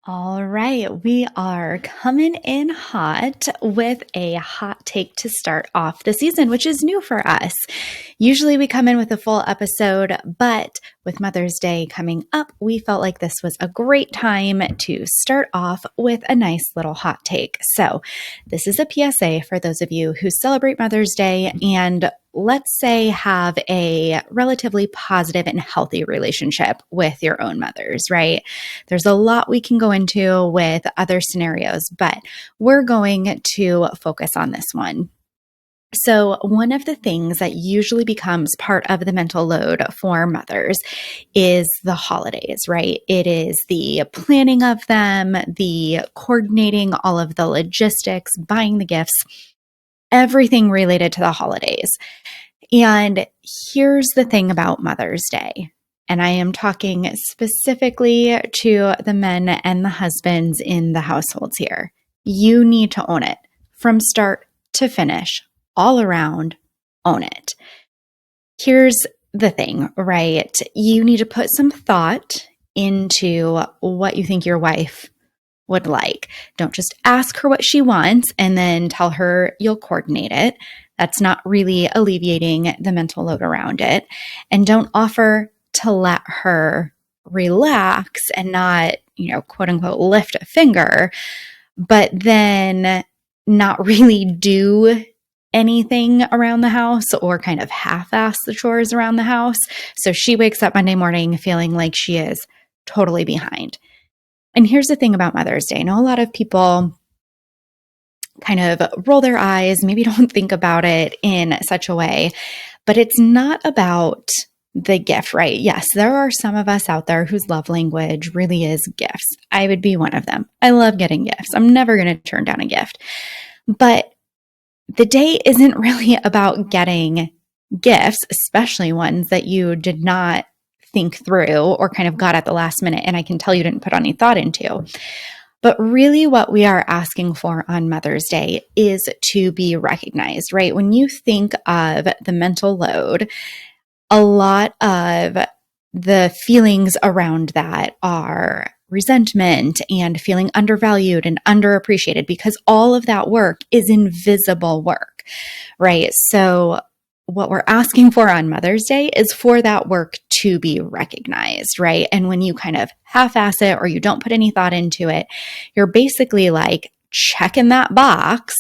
All right, we are coming in hot with a hot take to start off the season, which is new for us. Usually we come in with a full episode, but with Mother's Day coming up, we felt like this was a great time to start off with a nice little hot take. So, this is a PSA for those of you who celebrate Mother's Day and let's say have a relatively positive and healthy relationship with your own mothers, right? There's a lot we can go into with other scenarios, but we're going to focus on this one. So, one of the things that usually becomes part of the mental load for mothers is the holidays, right? It is the planning of them, the coordinating all of the logistics, buying the gifts, everything related to the holidays. And here's the thing about Mother's Day. And I am talking specifically to the men and the husbands in the households here. You need to own it from start to finish, all around, own it. Here's the thing, right? You need to put some thought into what you think your wife would like. Don't just ask her what she wants and then tell her you'll coordinate it. That's not really alleviating the mental load around it. And don't offer to let her relax and not, quote unquote, lift a finger, but then not really do anything around the house or kind of half-ass the chores around the house. So she wakes up Monday morning feeling like she is totally behind. And here's the thing about Mother's Day. I know a lot of people kind of roll their eyes, maybe don't think about it in such a way, but it's not about the gift, right? Yes, there are some of us out there whose love language really is gifts. I would be one of them. I love getting gifts. I'm never going to turn down a gift. But the day isn't really about getting gifts, especially ones that you did not think through or kind of got at the last minute. And I can tell you didn't put any thought into. But really what we are asking for on Mother's Day is to be recognized, right? When you think of the mental load, a lot of the feelings around that are resentment and feeling undervalued and underappreciated because all of that work is invisible work, right? So what we're asking for on Mother's Day is for that work to be recognized, right? And when you kind of half-ass it or you don't put any thought into it, you're basically like checking that box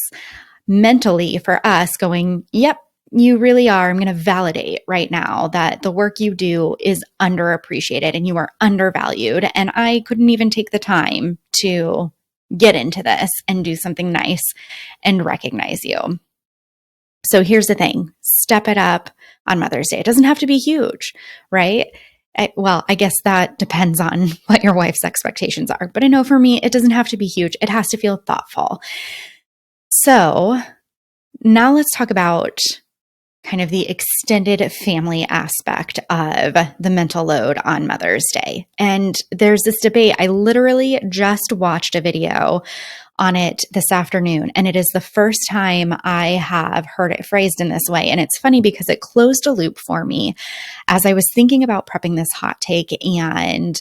mentally for us going, yep, you really are. I'm going to validate right now that the work you do is underappreciated and you are undervalued. And I couldn't even take the time to get into this and do something nice and recognize you. So here's the thing, step it up on Mother's Day. It doesn't have to be huge, right? I guess that depends on what your wife's expectations are. But I know for me, it doesn't have to be huge. It has to feel thoughtful. So now let's talk about kind of the extended family aspect of the mental load on Mother's Day. And there's this debate. I literally just watched a video on it this afternoon, and it is the first time I have heard it phrased in this way. And it's funny because it closed a loop for me as I was thinking about prepping this hot take and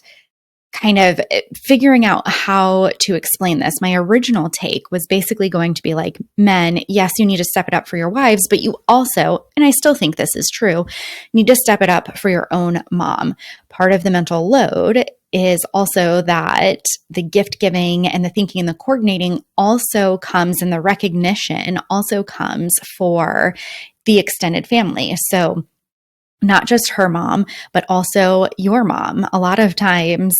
kind of figuring out how to explain this. My original take was basically going to be like, men, yes, you need to step it up for your wives, but you also, and I still think this is true, need to step it up for your own mom. Part of the mental load is also that the gift giving and the thinking and the coordinating also comes, and the recognition also comes for the extended family. So not just her mom, but also your mom. A lot of times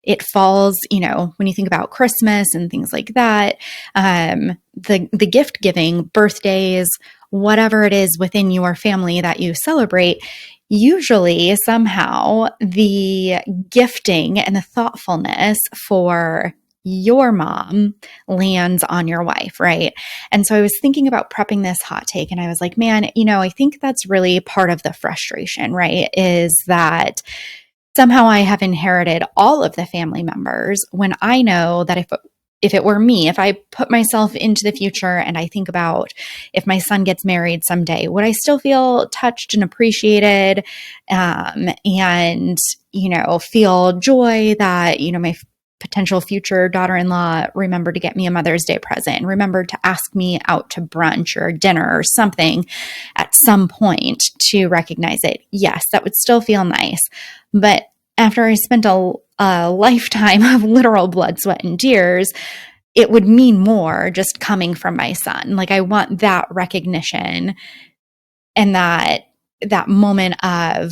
it falls, when you think about Christmas and things like that, the gift giving, birthdays, whatever it is within your family that you celebrate, usually somehow the gifting and the thoughtfulness for your mom lands on your wife, right? And so I was thinking about prepping this hot take and I was like, man, I think that's really part of the frustration, right? Is that somehow I have inherited all of the family members when I know that if it were me, if I put myself into the future and I think about if my son gets married someday, would I still feel touched and appreciated, and, feel joy that, my potential future daughter-in-law remember to get me a Mother's Day present, remember to ask me out to brunch or dinner or something at some point to recognize it. Yes, that would still feel nice. But after I spent a lifetime of literal blood, sweat, and tears, it would mean more just coming from my son. Like, I want that recognition and that moment of,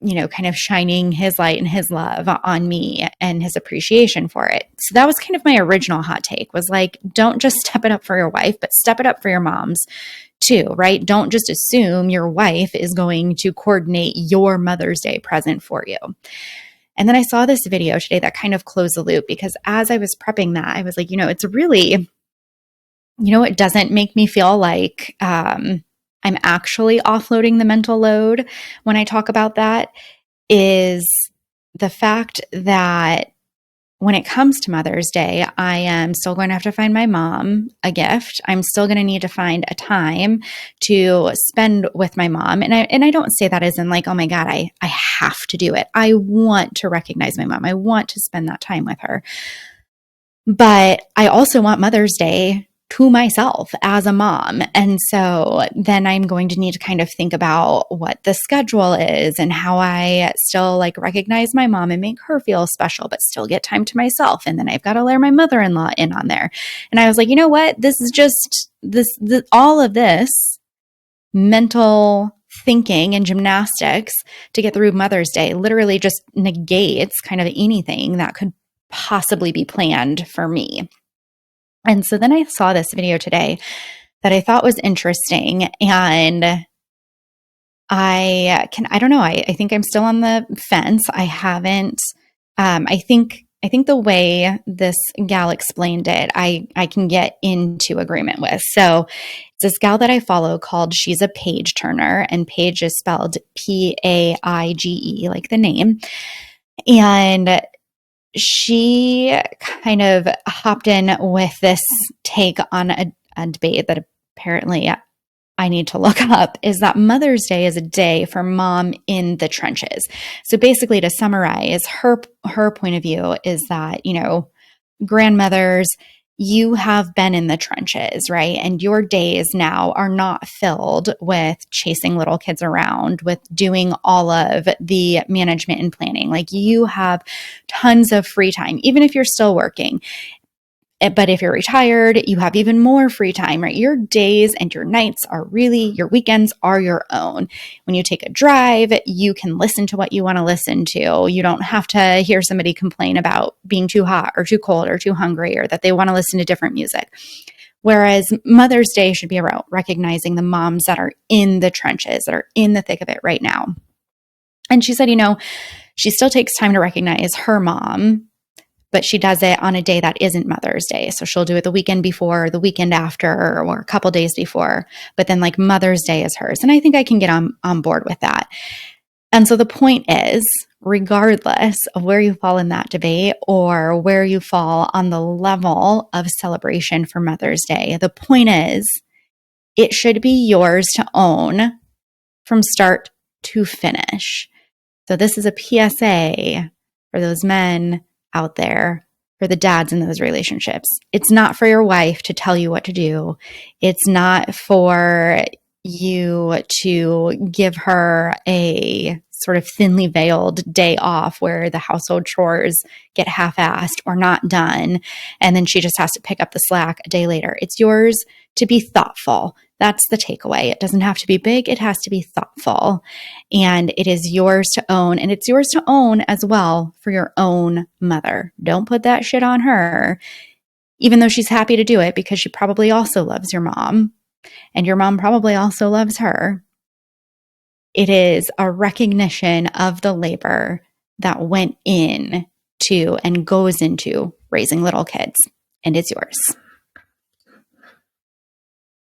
kind of shining his light and his love on me and his appreciation for it. So that was kind of my original hot take, was like, don't just step it up for your wife, but step it up for your moms too, right? Don't just assume your wife is going to coordinate your Mother's Day present for you. And then I saw this video today that kind of closed the loop, because as I was prepping that, I was like, it's really, it doesn't make me feel like I'm actually offloading the mental load when I talk about that, is the fact that when it comes to Mother's Day, I am still going to have to find my mom a gift. I'm still going to need to find a time to spend with my mom. And I don't say that as in like, oh my God, I have to do it. I want to recognize my mom. I want to spend that time with her. But I also want Mother's Day to myself as a mom. And so then I'm going to need to kind of think about what the schedule is and how I still like recognize my mom and make her feel special, but still get time to myself. And then I've got to layer my mother-in-law in on there. And I was like, you know what? This is just all of this mental thinking and gymnastics to get through Mother's Day literally just negates kind of anything that could possibly be planned for me. And so then I saw this video today that I thought was interesting, and I don't know, I think I'm still on the fence. I haven't, I think the way this gal explained it, I can get into agreement with. So it's this gal that I follow called, she's a page turner, and page is spelled Paige, like the name. And she kind of hopped in with this take on a debate that apparently I need to look up, is that Mother's Day is a day for mom in the trenches. So basically, to summarize, her point of view is that, grandmothers, you have been in the trenches, right? And your days now are not filled with chasing little kids around, with doing all of the management and planning. Like, you have tons of free time, even if you're still working. But if you're retired, you have even more free time, right? Your days and your nights are really, your weekends are your own. When you take a drive, you can listen to what you want to listen to. You don't have to hear somebody complain about being too hot or too cold or too hungry, or that they want to listen to different music. Whereas Mother's Day should be about recognizing the moms that are in the trenches, that are in the thick of it right now. And she said, she still takes time to recognize her mom, but she does it on a day that isn't Mother's Day. So she'll do it the weekend before, the weekend after, or a couple days before. But then like Mother's Day is hers. And I think I can get on board with that. And so the point is, regardless of where you fall in that debate or where you fall on the level of celebration for Mother's Day, the point is, it should be yours to own from start to finish. So this is a PSA for those men out there, for the dads in those relationships. It's not for your wife to tell you what to do. It's not for you to give her a sort of thinly veiled day off where the household chores get half-assed or not done, and then she just has to pick up the slack a day later. It's yours to be thoughtful. That's the takeaway. It doesn't have to be big. It has to be thoughtful. And it is yours to own. And it's yours to own as well for your own mother. Don't put that shit on her, even though she's happy to do it, because she probably also loves your mom. And your mom probably also loves her. It is a recognition of the labor that went in to and goes into raising little kids. And it's yours.